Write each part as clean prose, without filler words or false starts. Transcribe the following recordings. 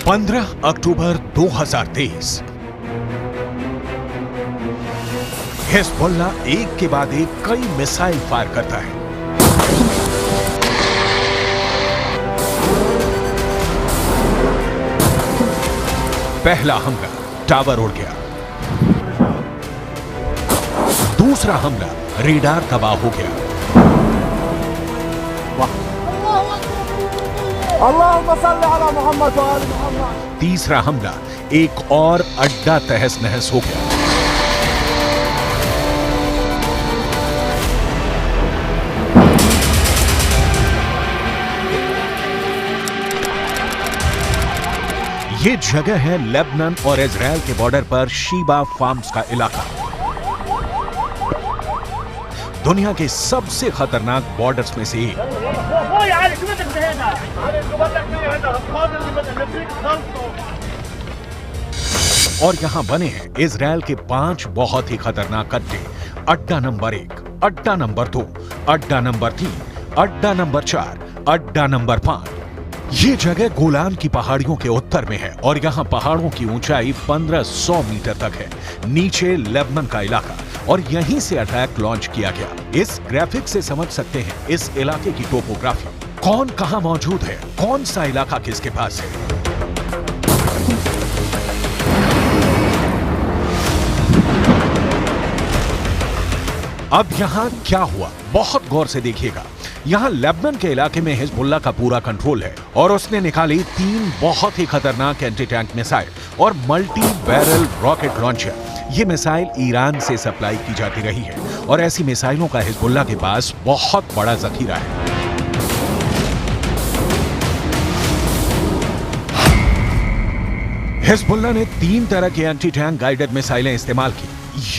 15 अक्टूबर 2023 Hezbollah एक के बाद एक कई मिसाइल फायर करता है। पहला हमला, टावर उड़ गया। दूसरा हमला, रेडार तबाह हो गया। तीसरा हमला, एक और अड्डा तहस नहस हो गया। ये जगह है लेबनान और इजराइल के बॉर्डर पर शीबा फार्म्स का इलाका। दुनिया के सबसे खतरनाक बॉर्डर्स में से एक। और यहां बने हैं इजराइल के 5 बहुत ही खतरनाक अड्डे। अड्डा नंबर 1, अड्डा नंबर 2, अड्डा नंबर 3, अड्डा नंबर 4, अड्डा नंबर 5। ये जगह गोलान की पहाड़ियों के उत्तर में है और यहाँ पहाड़ों की ऊंचाई 1500 मीटर तक है। नीचे लेबनान का इलाका और यहीं से अटैक लॉन्च किया गया। इस ग्राफिक से समझ सकते हैं इस इलाके की टोपोग्राफी, कौन कहां मौजूद है, कौन सा इलाका किसके पास है। अब यहां क्या हुआ, बहुत गौर से देखिएगा। यहां लेबनान के इलाके में हिजबुल्लाह का पूरा कंट्रोल है और उसने निकाली 3 बहुत ही खतरनाक एंटी टैंक मिसाइल और मल्टी बैरल रॉकेट लॉन्चर। ये मिसाइल ईरान से सप्लाई की जाती रही है और ऐसी मिसाइलों का हिजबुल्लाह के पास बहुत बड़ा जखीरा है। हिजबुल्लाह ने 3 तरह की एंटी टैंक गाइडेड मिसाइलें इस्तेमाल की।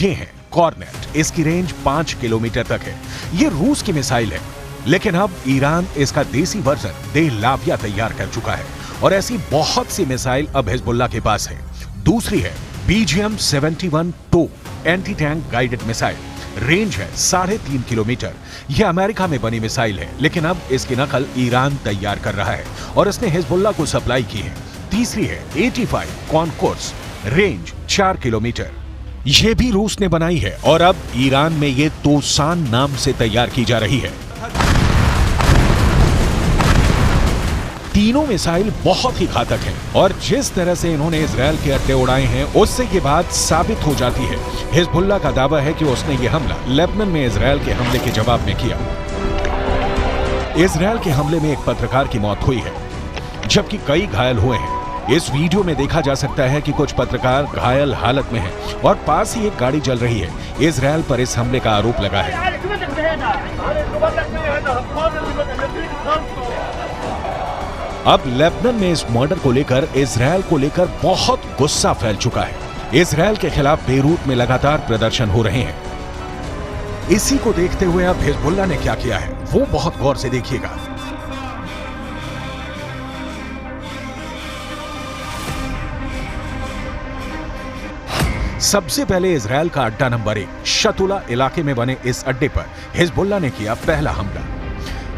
ये है कॉर्नेट, इसकी रेंज 5 किलोमीटर तक है। ये रूस की मिसाइल है, लेकिन अब ईरान इसका देसी वर्जन देहलाविया तैयार कर चुका है और ऐसी बहुत सी मिसाइल अब हिजबुल्लाह के पास है। दूसरी है BGM-71 टो anti tank guided missile, range है 3.5 किलोमीटर। यह अमेरिका में बनी मिसाइल है, लेकिन अब इसकी नकल ईरान तैयार कर रहा है और इसने हिजबुल्लाह को सप्लाई की है। तीसरी है 85 कॉनकोर्स, रेंज 4 किलोमीटर। यह भी रूस ने बनाई है और अब ईरान में ये तोसान नाम से तैयार की जा रही है। तीनों मिसाइल बहुत ही घातक हैं और जिस तरह से इन्होंने इजराइल के अड्डे उड़ाए हैं, उससे ये बात साबित हो जाती है। हिजबुल्लाह का दावा है कि उसने ये हमला लेबनान में इजराइल के हमले के जवाब में किया। इजराइल के हमले में एक पत्रकार की मौत हुई है, जबकि कई घायल हुए हैं। इस वीडियो में देखा जा सकता है कि कुछ पत्रकार घायल हालत में हैं और पास ही एक गाड़ी जल रही है। इजराइल पर इस हमले का आरोप लगा है। अब लेबनान में इस मर्डर को लेकर इजराइल को लेकर बहुत गुस्सा फैल चुका है। इजराइल के खिलाफ बेरूत में लगातार प्रदर्शन हो रहे हैं। इसी को देखते हुए अब हिजबुल्लाह ने क्या किया है, वो बहुत गौर से देखिएगा। सबसे पहले इजराइल का अड्डा नंबर 1 शतुला इलाके में बने इस अड्डे पर हिजबुल्लाह ने किया पहला हमला।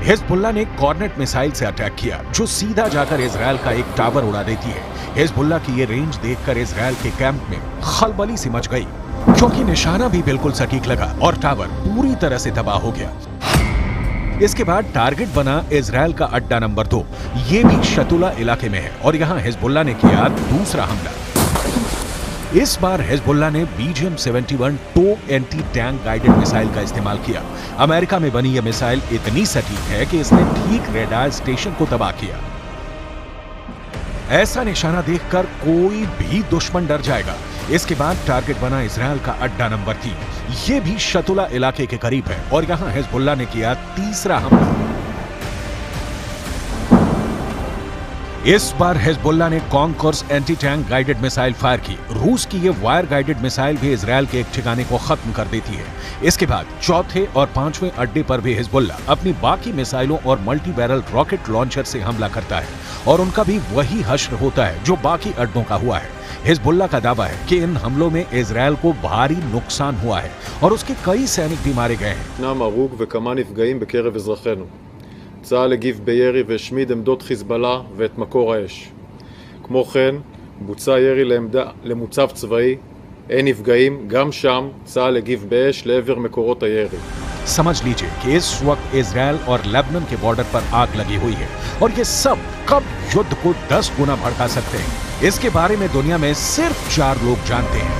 हिजबुल्लाह ने कॉर्नेट मिसाइल से अटैक किया, जो सीधा जाकर इजराइल का एक टावर उड़ा देती है। हिजबुल्लाह की ये रेंज देखकर इजराइल के कैंप में खलबली सी मच गई, क्योंकि निशाना भी बिल्कुल सटीक लगा और टावर पूरी तरह से तबाह हो गया। इसके बाद टारगेट बना इजराइल का अड्डा नंबर 2। ये भी शतुला इलाके में है और यहाँ हिजबुल्लाह ने किया दूसरा हमला। इस बार हिजबुल्लाह ने BGM-71 टो एंटी टैंक गाइडेड मिसाइल का इस्तेमाल किया। अमेरिका में बनी यह मिसाइल इतनी सटीक है कि इसने ठीक रेडार स्टेशन को तबाह किया। ऐसा निशाना देखकर कोई भी दुश्मन डर जाएगा। इसके बाद टारगेट बना इजराइल का अड्डा नंबर 3। यह भी शतुला इलाके के करीब है और यहां हिजबुल्लाह ने किया तीसरा हमला। इस बार हिजबुल्लाह ने concourse anti tank guided missile fire की। रूस की ये वायर गाइडेड मिसाइल भी इजराइल के एक ठिकाने को खत्म कर देती है। इसके बाद चौथे और 5वें अड्डे पर भी हिजबुल्लाह अपनी बाकी मिसाइलों और मल्टी बैरल रॉकेट लॉन्चर से हमला करता है और उनका भी वही हश्र होता है जो बाकी अड्डों का हुआ है। हिजबुल्लाह का दावा है कि इन हमलों में इजराइल को भारी नुकसान हुआ है और उसके कई सैनिक भी मारे गए हैं। צה"ל הגיב בירי והשמיד עמדות חיזבאללה ואת מקור האש. כמו כן, בוצע ירי למוצב צבאי, אין נפגעים, גם שם צה"ל הגיב באש לעבר מקורות הירי. समझ लीजिए कि इस वक्त इजरायल और लेबनान के बॉर्डर पर आग लगी हुई है और ये सब कब युद्ध को 10 गुना भड़का सकते हैं, इसके बारे में दुनिया में सिर्फ 4 लोग जानते हैं।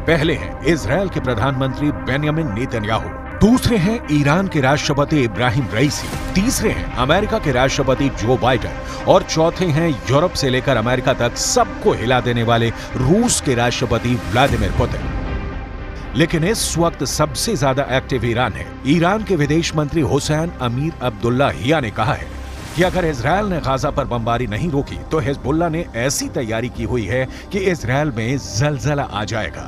पहले हैं इजरायल के प्रधानमंत्री बेंयामिन नेतन्याहू, दूसरे हैं ईरान के राष्ट्रपति इब्राहिम रईसी, तीसरे हैं अमेरिका के राष्ट्रपति जो बाइडेन और चौथे हैं यूरोप से लेकर अमेरिका तक सबको हिला देने वाले रूस के राष्ट्रपति व्लादिमीर पुतिन। लेकिन इस वक्त सबसे ज्यादा एक्टिव ईरान है। ईरान के विदेश मंत्री हुसैन अमीर अब्दुल्लाहिया ने कहा है कि अगर इजरायल ने गाजा पर बमबारी नहीं रोकी तो हिजबुल्लाह ने ऐसी तैयारी की हुई है कि इजरायल में जलजला आ जाएगा।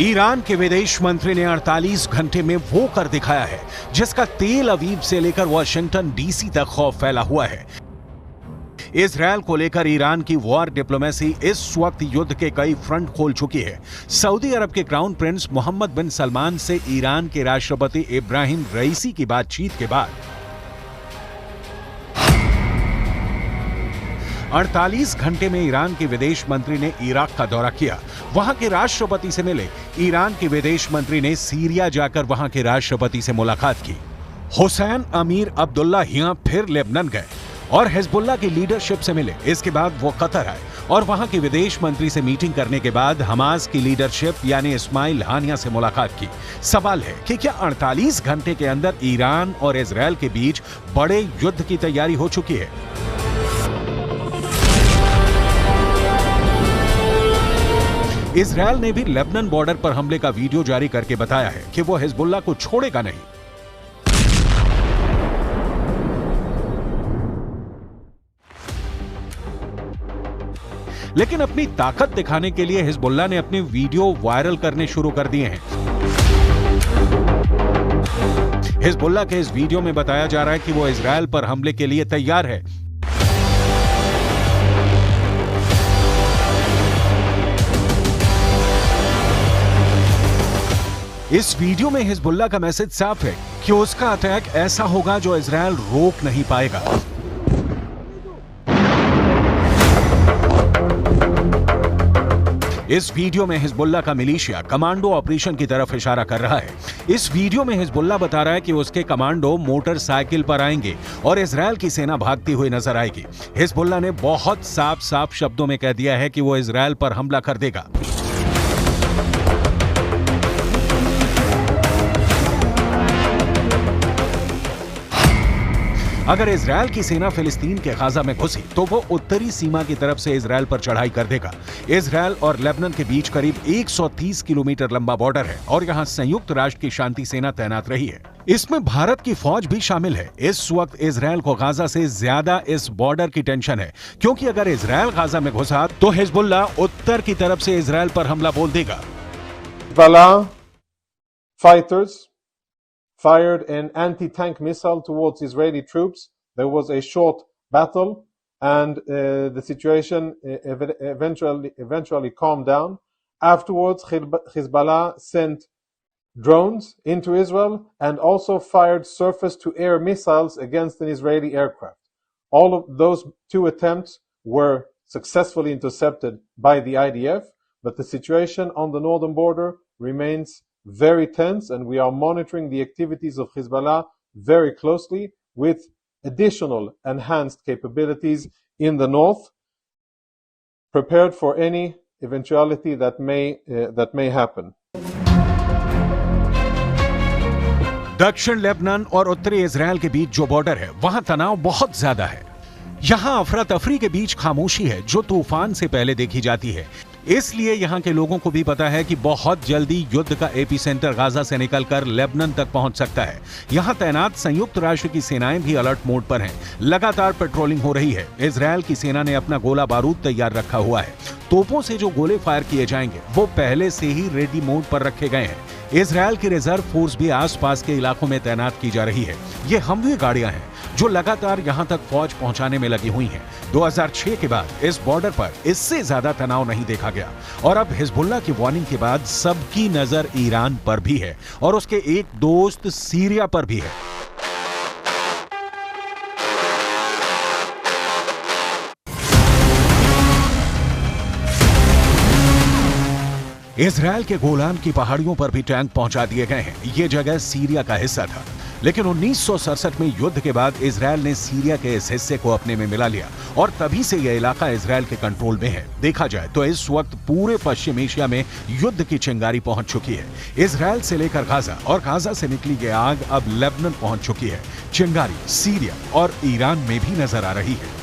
ईरान के विदेश मंत्री ने 48 घंटे में वो कर दिखाया है जिसका तेल अवीव से लेकर वॉशिंगटन डीसी तक खौफ फैला हुआ है। इजरायल को लेकर ईरान की वॉर डिप्लोमेसी इस वक्त युद्ध के कई फ्रंट खोल चुकी है। सऊदी अरब के क्राउन प्रिंस मोहम्मद बिन सलमान से ईरान के राष्ट्रपति इब्राहिम रईसी की बातचीत के बाद 48 घंटे में ईरान के विदेश मंत्री ने इराक का दौरा किया, वहां के राष्ट्रपति से मिले। ईरान के विदेश मंत्री ने सीरिया जाकर वहां के राष्ट्रपति से मुलाकात की। हुसैन अमीर अब्दुल्लाहिया फिर लेबनान गए और हिजबुल्लाह की लीडरशिप से मिले। इसके बाद वो कतर आए और वहां के विदेश मंत्री से मीटिंग करने के बाद हमास की लीडरशिप यानी इस्माइल हानिया से मुलाकात की। सवाल है कि क्या 48 घंटे के अंदर ईरान और इजरायल के बीच बड़े युद्ध की तैयारी हो चुकी है? इजरायल ने भी लेबनान बॉर्डर पर हमले का वीडियो जारी करके बताया है कि वो हिजबुल्लाह को छोड़ेगा नहीं। लेकिन अपनी ताकत दिखाने के लिए हिजबुल्लाह ने अपने वीडियो वायरल करने शुरू कर दिए हैं। हिजबुल्लाह के इस वीडियो में बताया जा रहा है कि वो इजरायल पर हमले के लिए तैयार है। इस वीडियो में हिजबुल्लाह का मैसेज साफ है कि उसका अटैक ऐसा होगा जो इजरायल रोक नहीं पाएगा। इस वीडियो में हिजबुल्लाह का मिलिशिया कमांडो ऑपरेशन की तरफ इशारा कर रहा है। इस वीडियो में हिजबुल्लाह बता रहा है कि उसके कमांडो मोटरसाइकिल पर आएंगे और इजरायल की सेना भागती हुई नजर आएगी। हिजबुल्लाह ने बहुत साफ शब्दों में कह दिया है कि वो इजरायल पर हमला कर देगा। अगर इजरायल की सेना फिलिस्तीन के गाजा में घुसी तो वो उत्तरी सीमा की तरफ से इजरायल पर चढ़ाई कर देगा। इजरायल और लेबनान के बीच करीब 130 किलोमीटर लंबा बॉर्डर है और यहाँ संयुक्त राष्ट्र की शांति सेना तैनात रही है। इसमें भारत की फौज भी शामिल है। इस वक्त इजरायल को गाजा से ज्यादा इस बॉर्डर की टेंशन है, क्योंकि अगर इजरायल गाजा में घुसा तो हिजबुल्लाह उत्तर की तरफ से इजरायल पर हमला बोल देगा। Fighters fired an anti-tank missile towards Israeli troops. There was a short battle and the situation eventually calmed down. Afterwards, Hezbollah sent drones into Israel and also fired surface-to-air missiles against an Israeli aircraft. All of those two attempts were successfully intercepted by the IDF, but the situation on the northern border remains very tense, and we are monitoring the activities of Hezbollah very closely with additional enhanced capabilities in the north, prepared for any eventuality that may happen. दक्षिण Lebanon और उत्तरी Israel के बीच जो border है वहां तनाव बहुत ज्यादा है। यहां अफरा तफरी के बीच खामोशी है जो तूफान से पहले देखी जाती है। इसलिए यहां के लोगों को भी पता है कि बहुत जल्दी युद्ध का एपिसेंटर गाजा से निकलकर लेबनान तक पहुंच सकता है। यहां तैनात संयुक्त राष्ट्र की सेनाएं भी अलर्ट मोड पर हैं। लगातार पेट्रोलिंग हो रही है। इजरायल की सेना ने अपना गोला बारूद तैयार रखा हुआ है। तोपों से जो गोले फायर किए जाएंगे वो पहले से ही रेडी मोड पर रखे गए हैं। इजरायल की रिजर्व फोर्स भी आसपास के इलाकों में तैनात की जा रही है। ये हमवी गाड़ियां हैं जो लगातार यहां तक फौज पहुंचाने में लगी हुई हैं। 2006 के बाद इस बॉर्डर पर इससे ज्यादा तनाव नहीं देखा गया और अब हिजबुल्लाह की वार्निंग के बाद सबकी नजर ईरान पर भी है और उसके एक दोस्त सीरिया पर भी है। इजरायल के गोलान की पहाड़ियों पर भी टैंक पहुंचा दिए गए हैं। ये जगह सीरिया का हिस्सा था, लेकिन 1967 में युद्ध के बाद इजरायल ने सीरिया के इस हिस्से को अपने में मिला लिया और तभी से यह इलाका इजरायल के कंट्रोल में है। देखा जाए तो इस वक्त पूरे पश्चिम एशिया में युद्ध की चिंगारी पहुंच चुकी है। इजरायल से लेकर गाजा और गाजा से निकली ये आग अब लेबनान पहुंच चुकी है। चिंगारी सीरिया और ईरान में भी नजर आ रही है।